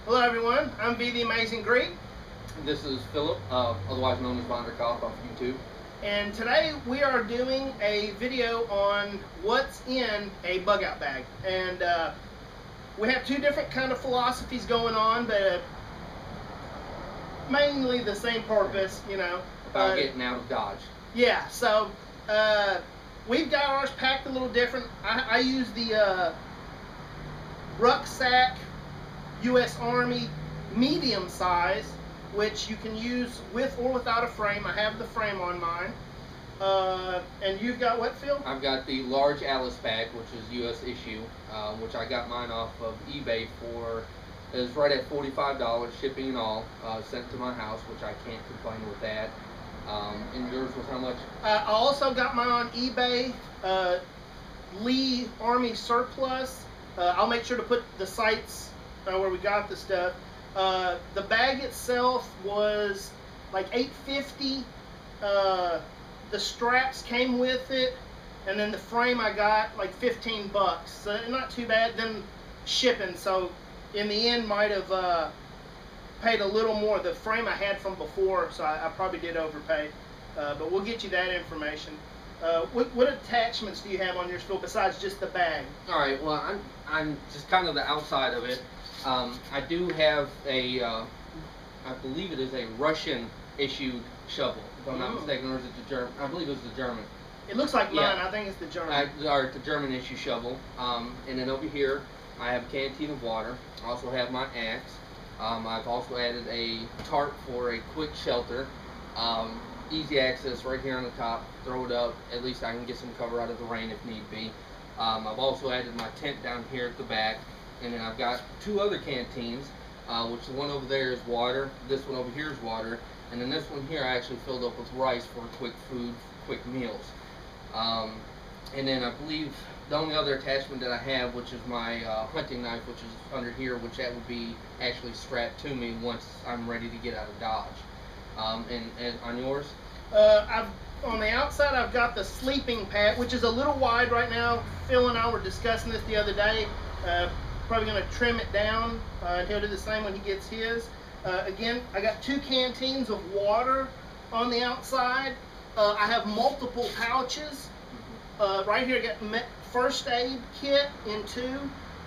Hello everyone, I'm V the Amazing Greek. This is Philip, otherwise known as Vondercoff off YouTube. And today we are doing a video on what's in a bug out bag. And we have two different kind of philosophies going on, but mainly the same purpose, you know. About getting out of Dodge. Yeah, so we've got ours packed a little different. I use the rucksack U.S. Army medium size, which you can use with or without a frame. I have the frame on mine. And you've got what, Phil? I've got the large Alice bag, which is U.S. issue, which I got mine off of eBay for, it was right at $45 shipping and all, sent to my house, which I can't complain with that. And yours was how much? I also got mine on eBay, Lee Army Surplus. I'll make sure to put the sites where we got the stuff. The bag itself was like $8.50. The straps came with it, and then the frame I got like 15 bucks. So not too bad. Then shipping, so in the end might have paid a little more. The frame I had from before, so I probably did overpay. But we'll get you that information. What attachments do you have on yours, Phil, besides just the bag? All right. Well, I'm just kind of the outside of it. I do have a, I believe it is a Russian issued shovel, if I'm not mistaken, or is it the German? I believe it's the German. It looks like mine. I think it's the German. Or the German issue shovel. And then over here, I have a canteen of water. I also have my axe. I've also added a tarp for a quick shelter. Easy access right here on the top. Throw it up. At least I can get some cover out of the rain if need be. I've also added my tent down here at the back. And then I've got two other canteens, which the one over there is water. This one over here is water. And then this one here I actually filled up with rice for quick food, quick meals. And then I believe the only other attachment that I have, which is my hunting knife, which is under here, which that would be actually strapped to me once I'm ready to get out of Dodge. And on yours? On the outside, I've got the sleeping pad, which is a little wide right now. Phil and I were discussing this the other day. Probably going to trim it down, and he'll do the same when he gets his. Again, I got two canteens of water on the outside. I have multiple pouches. Right here, I got first aid kit in two,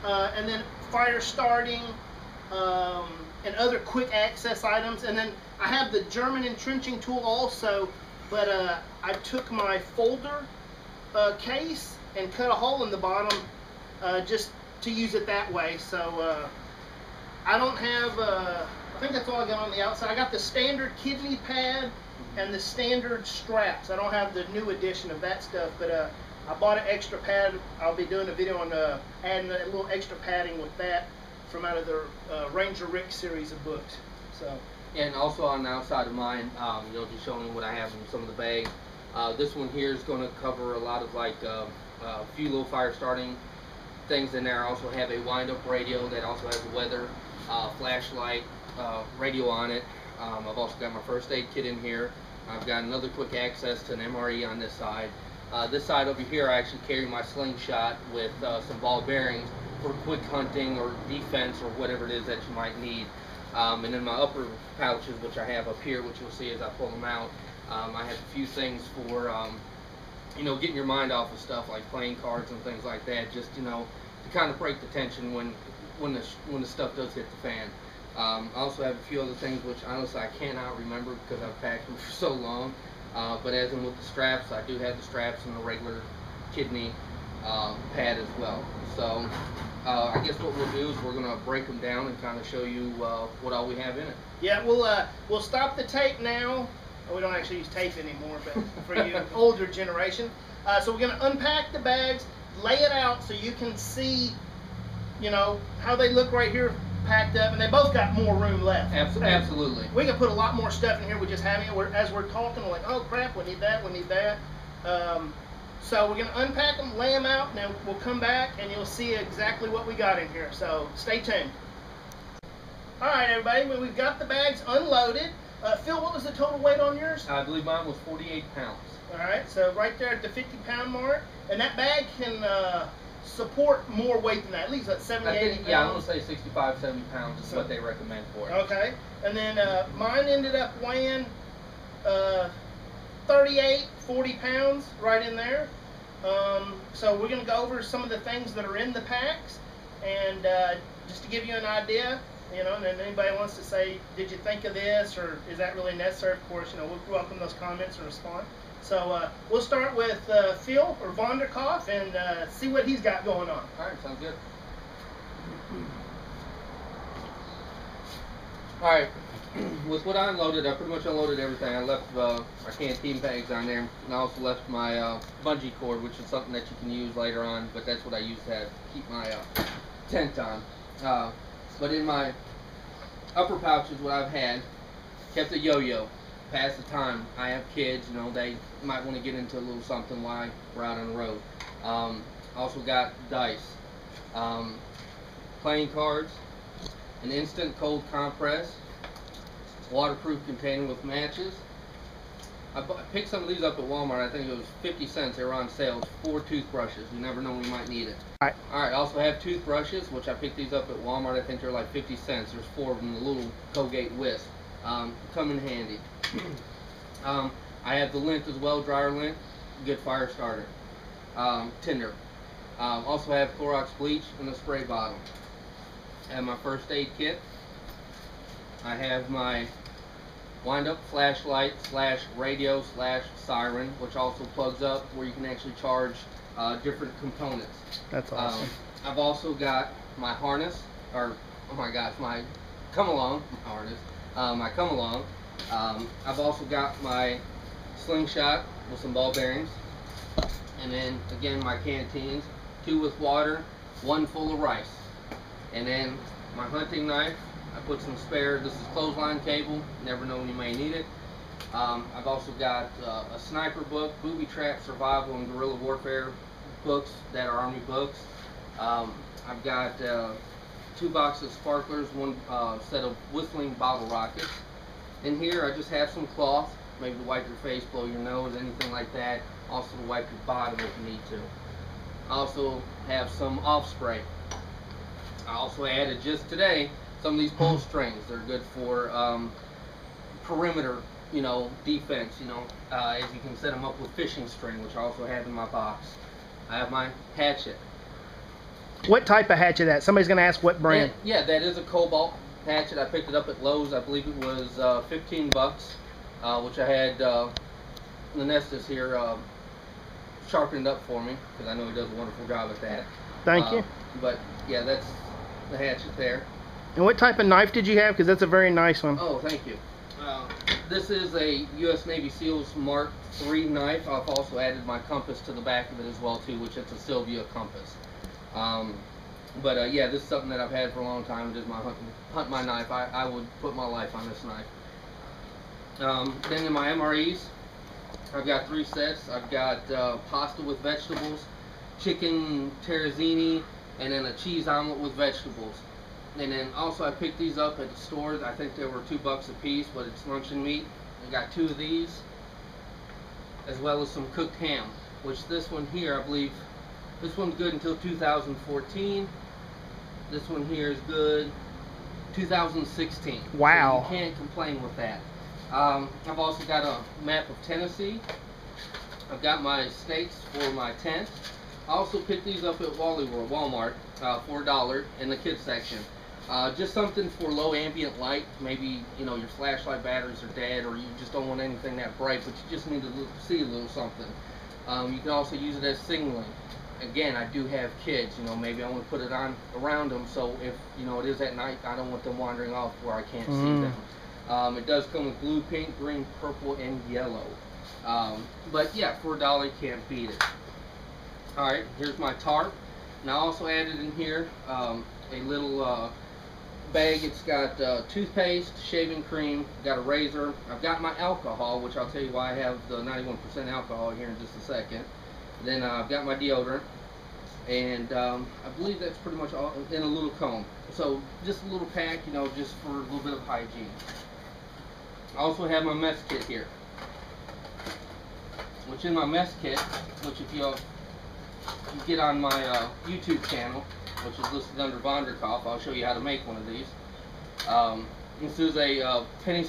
and then fire starting and other quick access items. And then I have the German entrenching tool also, but I took my folder case and cut a hole in the bottom just to use it that way. So I don't have, I think that's all I got on the outside. I got the standard kidney pad and the standard straps. I don't have the new edition of that stuff, but I bought an extra pad. I'll be doing a video on adding a little extra padding with that from out of the Ranger Rick series of books. So. And also on the outside of mine, just showing you what I have in some of the bags. This one here is going to cover a lot of like a few little fire starting things in there. I also have a wind-up radio that also has a weather, flashlight, radio on it. I've also got my first aid kit in here. I've got another quick access to an MRE on this side. This side over here, I actually carry my slingshot with some ball bearings for quick hunting or defense or whatever it is that you might need. And then my upper pouches, which I have up here, which you'll see as I pull them out, I have a few things for getting your mind off of stuff like playing cards and things like that, just to kind of break the tension when the stuff does hit the fan. I also have a few other things which honestly I cannot remember because I've packed them for so long. But as in with the straps, I do have the straps and the regular kidney pad as well. So I guess what we'll do is we're gonna break them down and kind of show you what all we have in it. Yeah, we'll stop the tape now. We don't actually use tape anymore, but for you older generation. So we're going to unpack the bags, lay it out so you can see, how they look right here packed up, and they both got more room left. Absolutely. We can put a lot more stuff in here. We just having it. As we're talking, we're like, oh crap, we need that, we need that. So we're going to unpack them, lay them out, and then we'll come back and you'll see exactly what we got in here. So stay tuned. All right, everybody, we've got the bags unloaded. Phil, what was the total weight on yours? I believe mine was 48 pounds. All right, so right there at the 50-pound mark. And that bag can support more weight than that, at least at 70, 80 pounds. Yeah, I'm going to say 65, 70 pounds is what they recommend for it. Okay. And then mine ended up weighing 38, 40 pounds, right in there. So we're going to go over some of the things that are in the packs, and just to give you an idea, you know, and then anybody wants to say, did you think of this, or is that really necessary? Of course, you know, we'll welcome those comments and respond. So we'll start with Phil, or Vondercoff, and see what he's got going on. All right, sounds good. All right, with what I unloaded, I pretty much unloaded everything. I left my canteen bags on there, and I also left my bungee cord, which is something that you can use later on, but that's what I use to keep my tent on. But in my upper pouches, what I've had, kept a yo-yo. Pass the time. I have kids, you know, they might want to get into a little something while we're out on the road. Also got dice, playing cards, an instant cold compress, waterproof container with matches. I picked some of these up at Walmart. I think it was 50 cents. They were on sale. 4 toothbrushes. You never know when you might need it. All right. I also have toothbrushes, which I picked these up at Walmart. I think they're like 50 cents. There's 4 of them, the little Colgate Wisp. Come in handy. I have the lint as well, dryer lint, good fire starter. Tinder. Also have Clorox bleach in a spray bottle. I have my first aid kit. I have my wind-up flashlight / radio / siren, which also plugs up where you can actually charge different components. That's awesome. I've also got my harness, or oh my gosh, my come-along harness. My come-along. I've also got my slingshot with some ball bearings, and then again my canteens, 2 with water, 1 full of rice, and then my hunting knife. I put some spare. This is clothesline cable. Never know when you may need it. I've also got a sniper book, booby trap, survival, and guerrilla warfare books that are Army books. I've got 2 boxes of sparklers, 1 set of whistling bottle rockets. In here I just have some cloth, maybe to wipe your face, blow your nose, anything like that. Also to wipe your bottom if you need to. I also have some off spray. I also added just today some of these pull strings. They're good for perimeter, you know, defense, you know, as you can set them up with fishing string, which I also have in my box. I have my hatchet. What type of hatchet that? Somebody's going to ask what brand. Yeah, that is a Cobalt hatchet. I picked it up at Lowe's. I believe it was 15 bucks, which I had Lenestus here sharpened up for me, because I know he does a wonderful job at that. Thank you. But yeah, that's the hatchet there. And what type of knife did you have? Because that's a very nice one. Oh, thank you. This is a U.S. Navy SEALs Mark III knife. I've also added my compass to the back of it as well too, which is a Sylvia compass. Yeah, this is something that I've had for a long time. It is my hunt my knife. I would put my life on this knife. Then in my MREs, I've got 3 sets. I've got pasta with vegetables, chicken terrazzini, and then a cheese omelet with vegetables. And then also I picked these up at the store. I think they were $2 a piece, but it's luncheon meat. I got 2 of these, as well as some cooked ham, which this one here, I believe, this one's good until 2014. This one here is good 2016. Wow. So you can't complain with that. I've also got a map of Tennessee. I've got my stakes for my tent. I also picked these up at Walmart for $1 in the kids section. Just something for low ambient light. Maybe, you know, your flashlight batteries are dead, or you just don't want anything that bright, but you just need to see a little something. You can also use it as signaling. Again, I do have kids, you know, maybe I want to put it on around them, so if, you know, it is at night, I don't want them wandering off where I can't see them. It does come with blue, pink, green, purple, and yellow. But yeah, for $1, you can't beat it. Alright, here's my tarp. And I also added in here a little bag. It's got toothpaste, shaving cream, got a razor. I've got my alcohol, which I'll tell you why I have the 91% alcohol here in just a second. Then I've got my deodorant, and I believe that's pretty much all in a little comb. So just a little pack, you know, just for a little bit of hygiene. I also have my mess kit here, which in my mess kit, which if you you get on my YouTube channel, which is listed under Vondercoff, I'll show you how to make one of these. This is a penny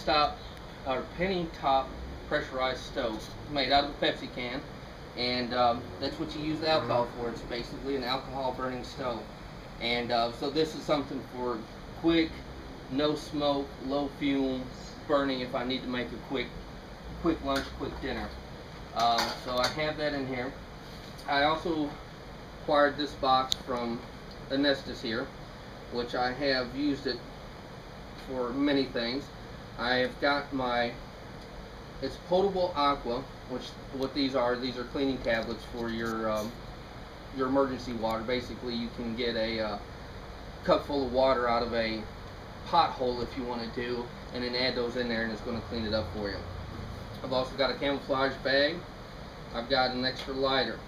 top pressurized stove made out of a Pepsi can, and that's what you use the alcohol for. It's basically an alcohol burning stove. And so this is something for quick, no smoke, low fume burning if I need to make a quick lunch, quick dinner. So I have that in here. I also acquired this box from Anestus here, which I have used it for many things. I have got it's potable aqua, which what these are cleaning tablets for your emergency water. Basically, you can get a cup full of water out of a pothole if you want to, and then add those in there, and it's going to clean it up for you. I've also got a camouflage bag. I've got an extra lighter,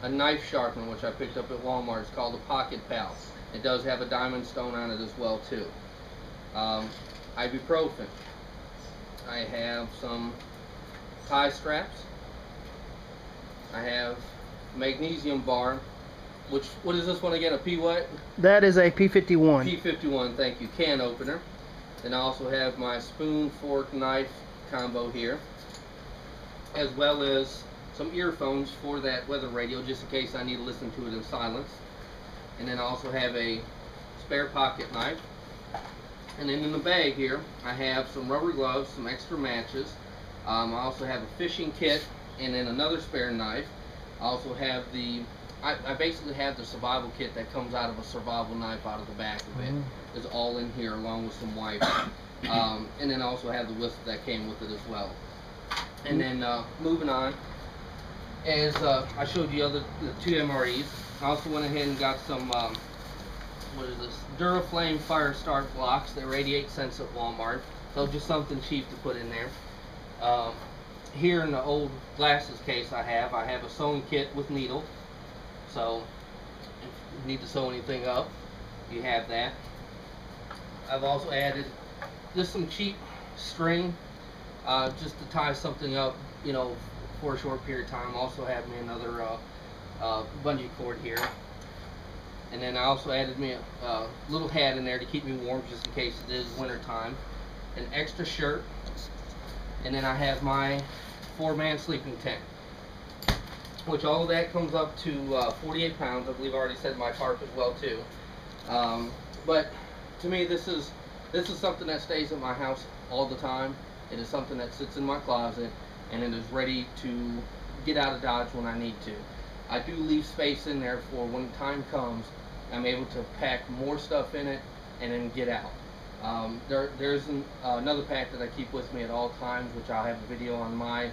a knife sharpener, which I picked up at Walmart. It's called a Pocket Pal. It does have a diamond stone on it as well too. Ibuprofen. I have some tie straps. I have magnesium bar. What is this one again? A P what? That is a P51. P51, thank you. Can opener. Then I also have my spoon, fork, knife combo here, as well as some earphones for that weather radio, just in case I need to listen to it in silence. And then I also have a spare pocket knife. And then in the bag here, I have some rubber gloves, some extra matches. I also have a fishing kit, and then another spare knife. I also have I basically have the survival kit that comes out of a survival knife out of the back of it. It's all in here along with some wipes. And then I also have the whistle that came with it as well. And then moving on, as I showed you the two MREs, I also went ahead and got some, what is this, Duraflame fire start blocks. They're 88 cents at Walmart. So just something cheap to put in there. Here in the old glasses case I have a sewing kit with needle. So if you need to sew anything up, you have that. I've also added just some cheap string, just to tie something up, you know, for a short period of time. Also have me another bungee cord here. And then I also added me a little hat in there to keep me warm, just in case it is winter time. An extra shirt. And then I have my 4-man sleeping tent, which all of that comes up to 48 pounds. I believe I already said my tarp as well too. But to me, this is something that stays in my house all the time. It is something that sits in my closet, and it is ready to get out of Dodge when I need to. I do leave space in there for when time comes, I'm able to pack more stuff in it and then get out. There's another pack that I keep with me at all times, which I'll have a video on my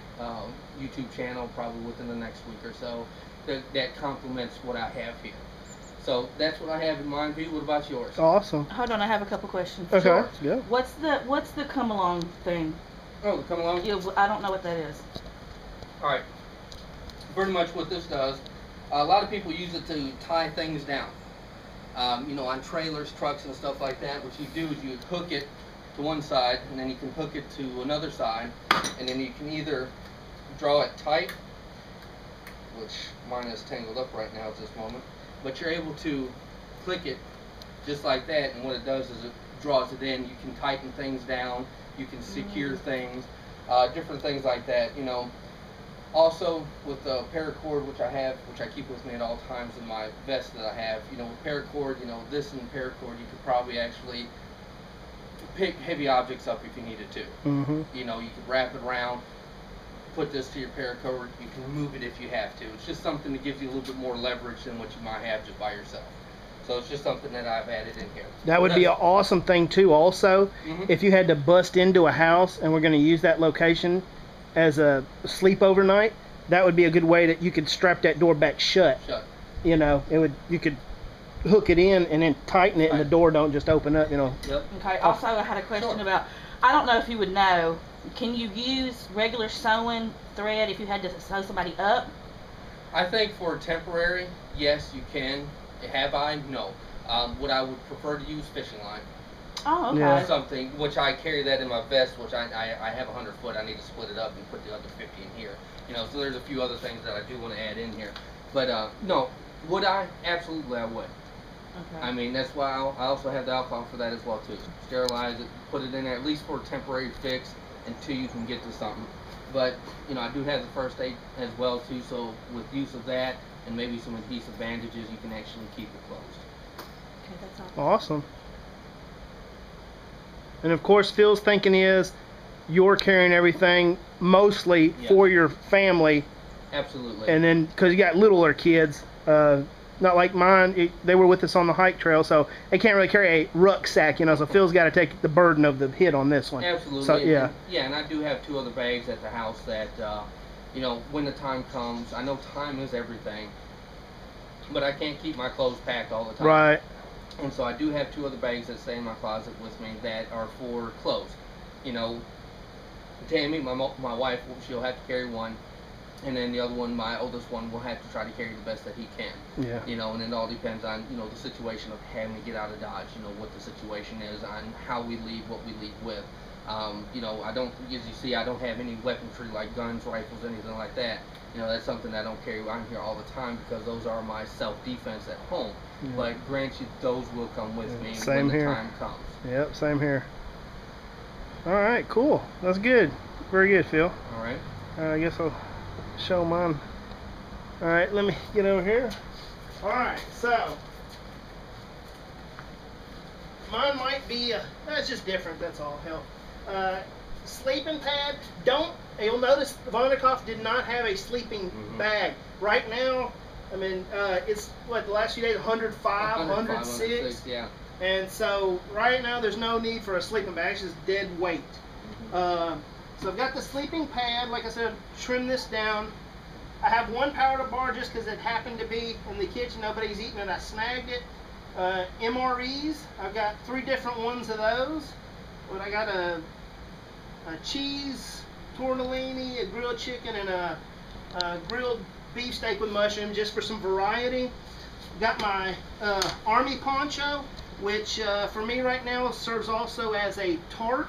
YouTube channel probably within the next week or so, that complements what I have here. So that's what I have in mind for you. What about yours? Awesome. Hold on, I have a couple questions. Okay. Sure. Yeah. What's the come along thing? Oh, the come along? Yeah, I don't know what that is. Alright. Pretty much what this does, a lot of people use it to tie things down. You know, on trailers, trucks, and stuff like that. What you do is you hook it to one side, and then you can hook it to another side, and then you can either draw it tight, which mine is tangled up right now at this moment, but you're able to click it just like that, and what it does is it draws it in. You can tighten things down, you can secure things, different things like that, you know. Also, with the paracord, which I keep with me at all times in my vest that I have, you know, with paracord, you know, this and paracord, you could probably actually pick heavy objects up if you needed to. You know, you could wrap it around, put this to your paracord, you can move it if you have to. It's just something that gives you a little bit more leverage than what you might have just by yourself. So it's just something that I've added in here. That would be an awesome thing too, also, if you had to bust into a house and we're going to use that location as a sleepover night, that would be a good way that you could strap that door back shut. You know, you could hook it in and then tighten it, and the door don't just open up, you know. Okay, also I had a question about, I don't know if you would know, can you use regular sewing thread if you had to sew somebody up? I think for temporary, yes, you can. Have I? No. What I would prefer to use fishing line. Oh, okay. Yeah. Something, which I carry that in my vest, which I have 100 foot. I need to split it up and put the other 50 in here. You know, so there's a few other things that I do want to add in here. But no, would I? Absolutely, I would. Okay. I mean, that's why I also have the alcohol for that as well too. Sterilize it, put it in there at least for a temporary fix until you can get to something. But you know, I do have the first aid as well too. So with use of that and maybe some adhesive bandages, you can actually keep it closed. Okay, that's all. Awesome. And of course, Phil's thinking is you're carrying everything mostly Yeah. for your family, Absolutely. and then because you got littler kids, not like mine, they were with us on the hike trail, so they can't really carry a rucksack, you know. So Phil's got to take the burden of the hit on this one. Absolutely. So yeah. And I do have 2 other bags at the house that, you know, when the time comes, I know time is everything, but I can't keep my clothes packed all the time. Right. And so I do have 2 other bags that stay in my closet with me that are for clothes. You know, Tammy, my wife, she'll have to carry one. And then the other one, my oldest one, will have to try to carry the best that he can. Yeah. You know, and it all depends on, you know, the situation of having to get out of Dodge, you know, what the situation is, on how we leave, what we leave with. You know, I don't, as you see, I don't have any weaponry like guns, rifles, anything like that. You know, that's something I don't carry around here all the time because those are my self-defense at home. Yeah. But grant you, those will come with me Same when the here. time comes. Yep, same here. All right, cool. That's good. Very good, Phil. All right. I guess I'll show mine. All right, let me get over here. All right, so mine might be, that's just different, that's all. Hell. Sleeping pad, you'll notice Vondercoff did not have a sleeping bag. Right now, I mean, it's what, the last few days, 105, 106. Yeah. And so right now there's no need for a sleeping bag, it's just dead weight. So I've got the sleeping pad, like I said, trim this down. I have one powder bar just because it happened to be in the kitchen, nobody's eating it, I snagged it. MREs, I've got 3 different ones of those. But I got a cheese tortellini, a grilled chicken, and a grilled beefsteak with mushroom just for some variety. Got my army poncho, which for me right now serves also as a tarp.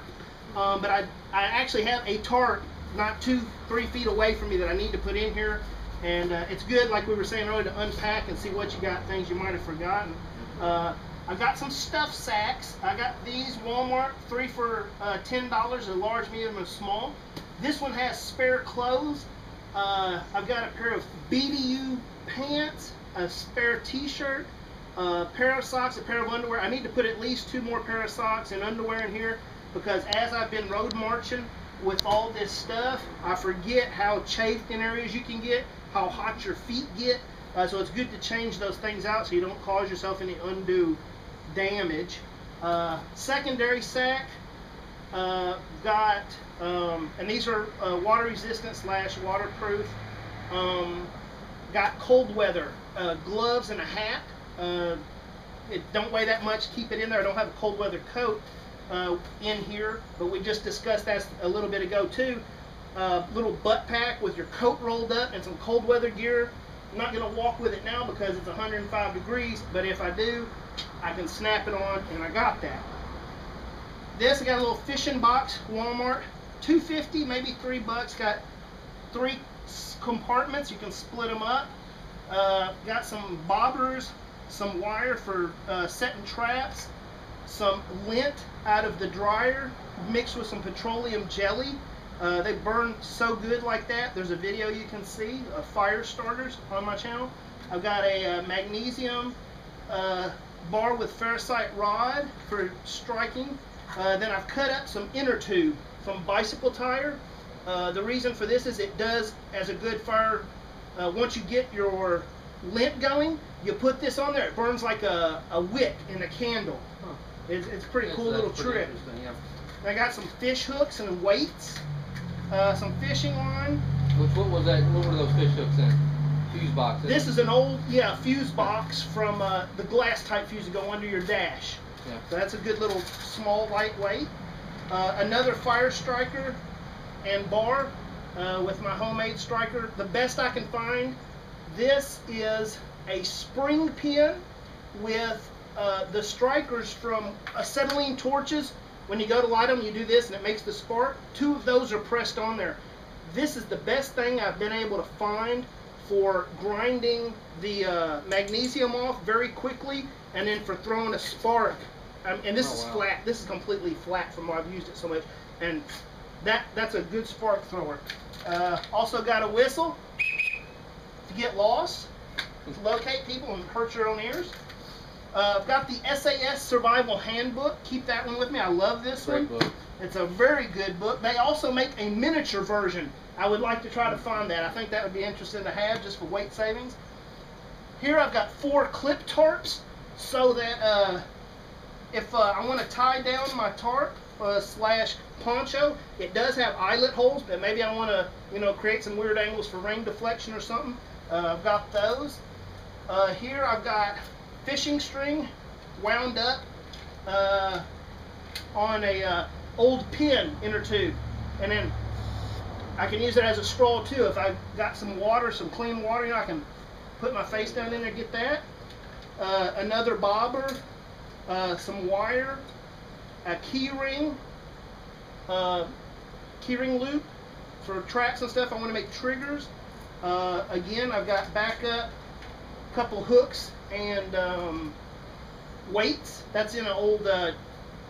But I actually have a tarp not 2-3 feet away from me that I need to put in here, and it's good, like we were saying earlier, to unpack and see what you got, things you might have forgotten. I've got some stuff sacks. I got these Walmart, 3 for $10, a large, medium, and small. This one has spare clothes. I've got a pair of BDU pants, a spare t-shirt, a pair of socks, a pair of underwear. I need to put at least 2 more pair of socks and underwear in here because as I've been road marching with all this stuff, I forget how chafed in areas you can get, how hot your feet get. So it's good to change those things out so you don't cause yourself any undue damage. Secondary sack, got, and these are water resistant / waterproof. Got cold weather gloves and a hat. It don't weigh that much, keep it in there. I don't have a cold weather coat in here, but we just discussed that a little bit ago too. Little butt pack with your coat rolled up and some cold weather gear. I'm not going to walk with it now because it's 105 degrees, but if I do, I can snap it on, and I got that. This, I got a little fishing box, Walmart, $2.50, maybe $3. Got 3 compartments, you can split them up. Got some bobbers, some wire for setting traps, some lint out of the dryer mixed with some petroleum jelly. They burn so good like that. There's a video you can see of fire starters on my channel. I've got a magnesium bar with ferrocite rod for striking. Then I've cut up some inner tube from bicycle tire. The reason for this is it does as a good fire. Once you get your lint going, you put this on there. It burns like a wick in a candle. It's a pretty cool little trick. Yeah. I got some fish hooks and weights. Some fishing line. What was that? What were those fish hooks in? Fuse boxes. This is an old, fuse box from the glass type fuse that go under your dash. Yeah. So that's a good little small lightweight. Another fire striker and bar with my homemade striker. The best I can find. This is a spring pin with the strikers from acetylene torches. When you go to light them, you do this and it makes the spark. 2 of those are pressed on there. This is the best thing I've been able to find for grinding the magnesium off very quickly, and then for throwing a spark. And this is flat. This is completely flat from where I've used it so much, and that's a good spark thrower. Also got a whistle to get lost, to locate people and hurt your own ears. I've got the SAS Survival Handbook. Keep that one with me. I love this one. Book. It's a very good book. They also make a miniature version. I would like to try to find that. I think that would be interesting to have just for weight savings. Here I've got 4 clip tarps so that if I want to tie down my tarp slash poncho, it does have eyelet holes, but maybe I want to, you know, create some weird angles for rain deflection or something. I've got those. Here I've got fishing string wound up on a old pin inner tube, and then I can use it as a straw too. If I've got some water, some clean water, you know, I can put my face down in there and get that. Another bobber, some wire, a key ring loop for tracks and stuff. I want to make triggers. Again, I've got backup, a couple hooks and weights. That's in an old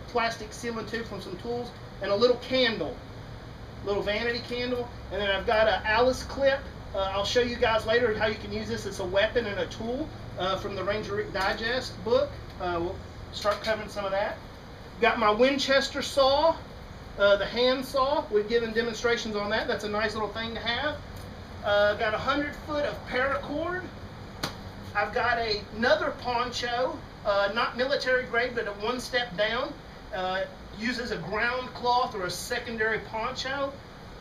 plastic sealing tube from some tools, and a little candle, little vanity candle. And then I've got an Alice clip. I'll show you guys later how you can use this as a weapon and a tool from the Ranger Rick Digest book. We'll start covering some of that. Got my Winchester saw, the hand saw. We've given demonstrations on that. That's a nice little thing to have. Got 100 foot of paracord. I've got another poncho, not military grade, but a 1 step down. Uses a ground cloth or a secondary poncho.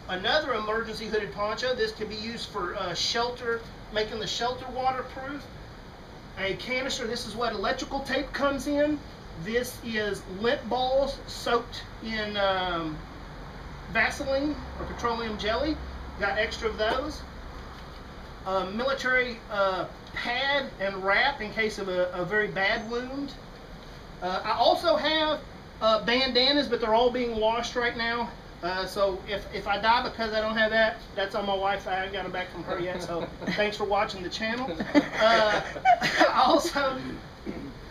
Another emergency hooded poncho. This could be used for shelter, making the shelter waterproof. A canister. This is what electrical tape comes in. This is lint balls soaked in Vaseline or petroleum jelly. Got extra of those. Military pad and wrap in case of a very bad wound. I also have bandanas, but they're all being washed right now. So if I die because I don't have that, that's on my wife. I haven't got it back from her yet. So thanks for watching the channel. Also,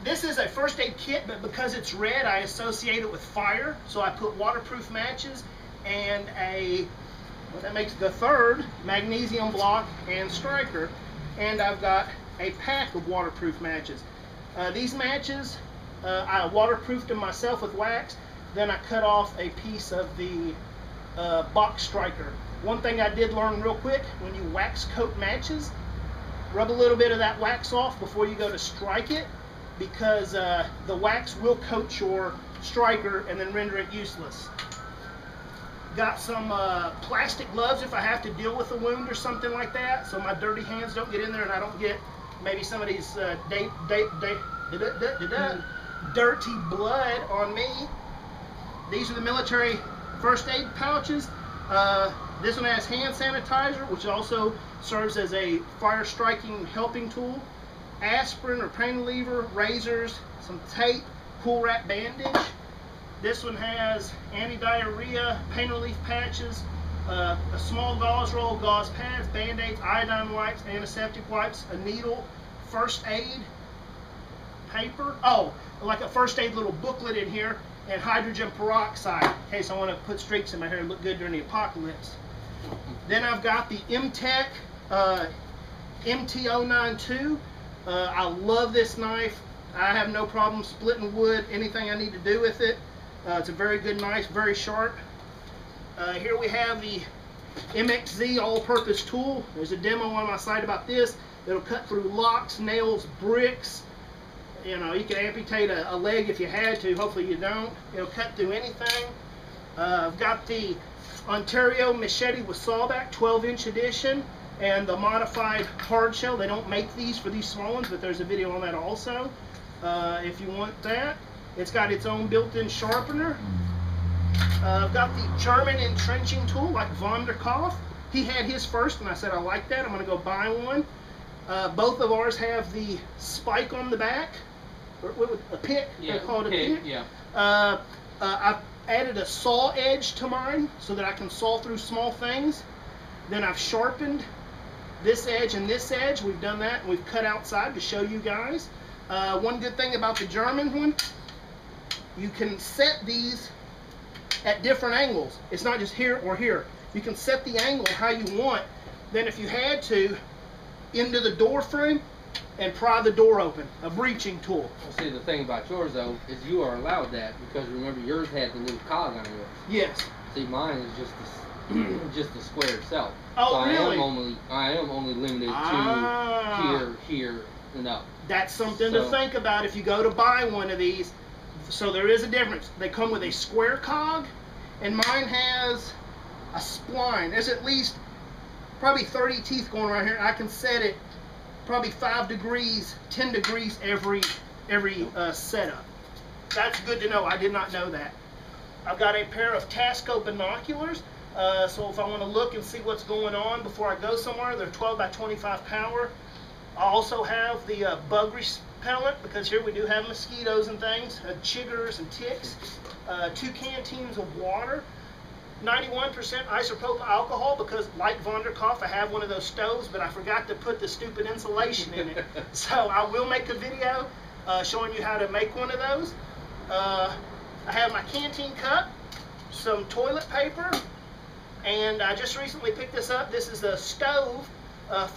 this is a first aid kit, but because it's red, I associate it with fire. So I put waterproof matches and that makes the 3rd magnesium block and striker. And I've got a pack of waterproof matches. These matches, I waterproofed them myself with wax. Then I cut off a piece of the box striker. One thing I did learn real quick, when you wax coat matches, rub a little bit of that wax off before you go to strike it, because the wax will coat your striker and then render it useless. Got some plastic gloves if I have to deal with a wound or something like that, so my dirty hands don't get in there and I don't get maybe some of these dirty blood on me. These are the military first aid pouches. This one has hand sanitizer, which also serves as a fire striking helping tool. Aspirin or pain reliever, razors, some tape, cool wrap bandage. This one has anti-diarrhea, pain relief patches, a small gauze roll, gauze pads, band-aids, iodine wipes, antiseptic wipes, a needle, first aid paper. Oh, like a first aid little booklet in here, and hydrogen peroxide in case I want to put streaks in my hair and look good during the apocalypse. Then I've got the MTech MT092. I love this knife. I have no problem splitting wood, anything I need to do with it. It's a very good knife, very sharp. Here we have the MXZ all-purpose tool. There's a demo on my site about this. It'll cut through locks, nails, bricks. You know, you can amputate a leg if you had to. Hopefully you don't. It'll cut through anything. I've got the Ontario machete with sawback 12-inch edition and the modified hard shell. They don't make these for these small ones, but there's a video on that also if you want that. It's got its own built-in sharpener. I've got the German entrenching tool like Vondercoff. He had his first and I said I like that. I'm going to go buy one. Both of ours have the spike on the back. A pick, yeah, they call it a pick. Yeah. I've added a saw edge to mine so that I can saw through small things. Then I've sharpened this edge and this edge. We've done that, and we've cut outside to show you guys. One good thing about the German one, you can set these at different angles. It's not just here or here. You can set the angle how you want. Then if you had to, into the door frame and pry the door open, a breaching tool. Well, see, the thing about yours though is you are allowed that because remember yours had the little cog on yours. Yes. See, mine is just just the square itself. Oh, so really? I am only limited to here, and up. That's something to think about if you go to buy one of these. So there is a difference. They come with a square cog, and mine has a spline. There's at least probably 30 teeth going right here. I can set it probably 5 degrees, 10 degrees every setup. That's good to know. I did not know that. I've got a pair of Tasco binoculars. So if I want to look and see what's going on before I go somewhere, they're 12 by 25 power. I also have the bug repellent because here we do have mosquitoes and things, chiggers and ticks. 2 canteens of water, 91% isopropyl alcohol because like Vondercoff, I have one of those stoves, but I forgot to put the stupid insulation in it. So I will make a video showing you how to make one of those. I have my canteen cup, some toilet paper, and I just recently picked this up. This is a stove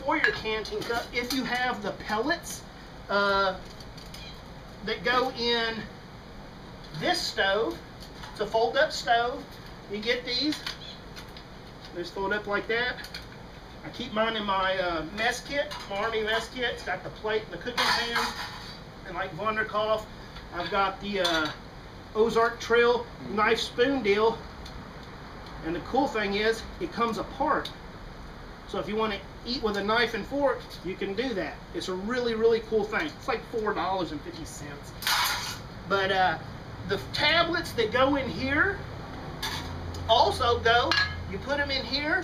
for your canteen cup. If you have the pellets that go in this stove, it's a fold-up stove. You get these. They just fold up like that. I keep mine in my mess kit, my Army mess kit. It's got the plate and the cooking pan. And like Vondercoff, I've got the Ozark Trail knife spoon deal. And the cool thing is, it comes apart. So if you want to eat with a knife and fork, you can do that. It's a really, really cool thing. It's like $4.50. But the tablets that go in here also go, you put them in here,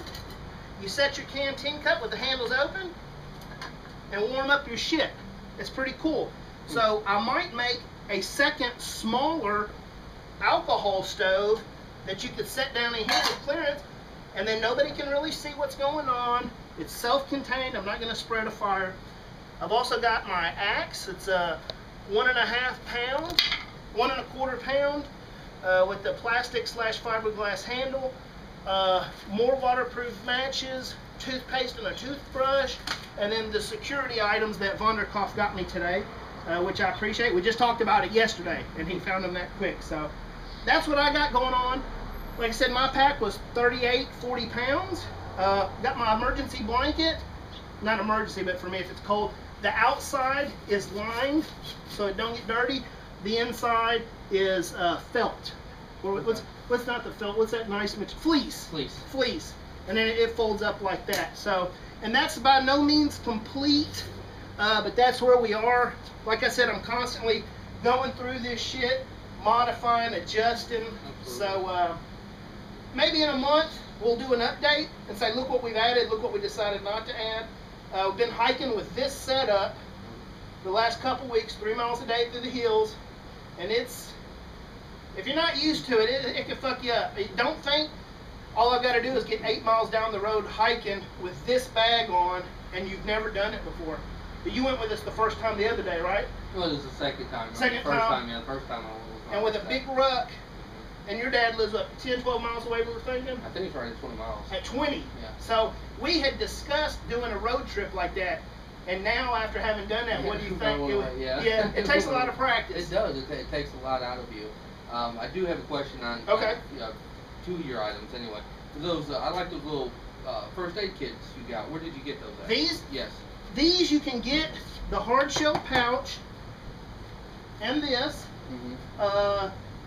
you set your canteen cup with the handles open, and warm up your shit. It's pretty cool. So I might make a second, smaller alcohol stove that you could set down in here with clearance, and then nobody can really see what's going on. It's self-contained. I'm not going to spread a fire. I've also got my axe. It's a 1.5 pound, 1.25 pound with the plastic / fiberglass handle. More waterproof matches, toothpaste and a toothbrush, and then the security items that Vondercoff got me today, which I appreciate. We just talked about it yesterday, and he found them that quick. So that's what I got going on. Like I said, my pack was 40 pounds. Got my emergency blanket. Not emergency, but for me if it's cold. The outside is lined so it don't get dirty. The inside is felt. Or what's not the felt? What's that nice material? Fleece. And then it folds up like that. So, and that's by no means complete, but that's where we are. Like I said, I'm constantly going through this shit, modifying, adjusting. So maybe in a month we'll do an update and say, look what we've added, look what we decided not to add. We've been hiking with this setup the last couple weeks, 3 miles a day through the hills, and it's, if you're not used to it, it can fuck you up. Don't think all I've got to do is get 8 miles down the road hiking with this bag on and you've never done it before. But you went with us the first time the other day, right? Well, this is the second time. Second the first time. Yeah, the first time I was. And with a big ruck, and your dad lives up 10, 12 miles away, we were thinking? I think it's right at 20 miles. At 20. Yeah. So we had discussed doing a road trip like that. And now after having done that, what do you think? Yeah, it takes a lot of practice. It does. It takes a lot out of you. I do have a question on 2 of your items anyway. Those I like those little first aid kits you got. Where did you get those at? These? Yes. These you can get the hard shell pouch and this.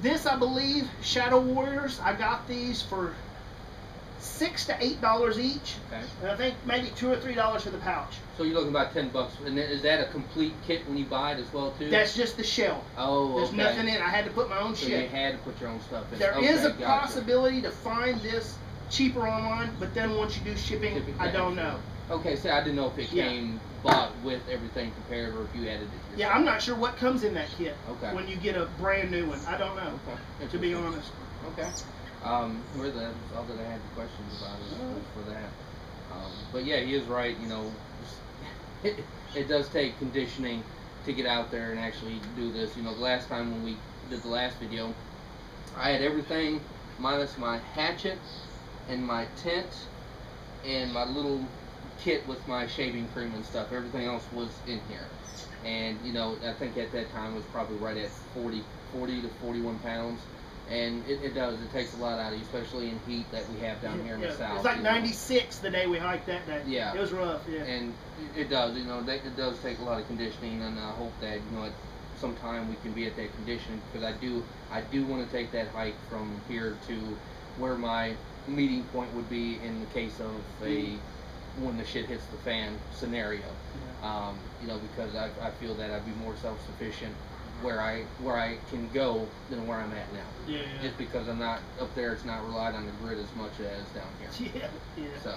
This, I believe, Shadow Warriors, I got these for $6 to $8 each. Okay. And I think maybe $2 or $3 for the pouch. So you're looking about $10. And is that a complete kit when you buy it as well too? That's just the shell. Oh, There's nothing in it. I had to put my own so shit. You had to put your own stuff in. There is a possibility to find this cheaper online, but then once you do shipping I don't know. Okay, so I didn't know if it came bought with everything prepared or if you added it yourself. Yeah, I'm not sure what comes in that kit when you get a brand new one. I don't know, to be honest. Okay. Where the other I had the questions about is for that. But yeah, he is right. You know, it does take conditioning to get out there and actually do this. You know, the last time when we did the last video, I had everything minus my hatchet and my tent and my little kit with my shaving cream and stuff. Everything else was in here. And, you know, I think at that time it was probably right at 40 to 41 pounds. And it does. It takes a lot out of you, especially in heat that we have down here in the south. It's like 96 the day we hiked that day. Yeah. It was rough, yeah. And it does, you know, it does take a lot of conditioning, and I hope that, you know, at some time we can be at that conditioning, because I do want to take that hike from here to where my meeting point would be in the case of a when the shit hits the fan scenario. Yeah. You know, because I feel that I'd be more self-sufficient where I can go than where I'm at now. Yeah. Just because I'm not up there, it's not relied on the grid as much as down here. Yeah. So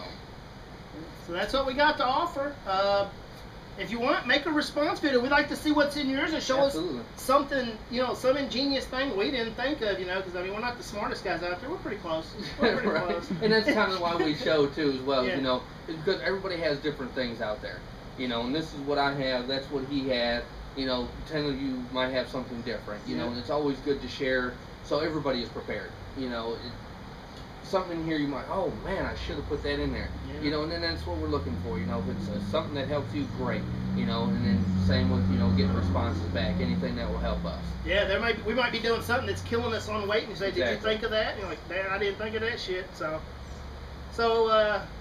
that's what we got to offer. If you want, make a response video. We'd like to see what's in yours and show Absolutely. us something, you know, some ingenious thing we didn't think of, you know, because I mean, we're not the smartest guys out there. We're pretty close. We're pretty right. close. And that's kind of why we show too, as well. Yeah. You know, it's because everybody has different things out there. You know, and this is what I have. That's what he had. You know, 10 of you might have something different. You know, and it's always good to share so everybody is prepared. You know, something in here you might, oh man, I should have put that in there. Yeah. You know, and then that's what we're looking for. You know, if it's something that helps you, great. You know, and then same with, you know, getting responses back, anything that will help us. Yeah, we might be doing something that's killing us on weight, and you say, exactly. Did you think of that? And you're like, man, I didn't think of that shit. So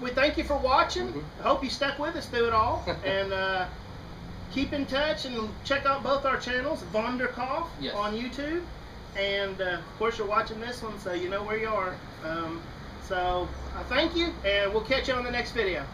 we thank you for watching. I hope you stuck with us through it all. And keep in touch and check out both our channels, Vondercoff on YouTube. And of course, you're watching this one, so you know where you are. So I thank you, and we'll catch you on the next video.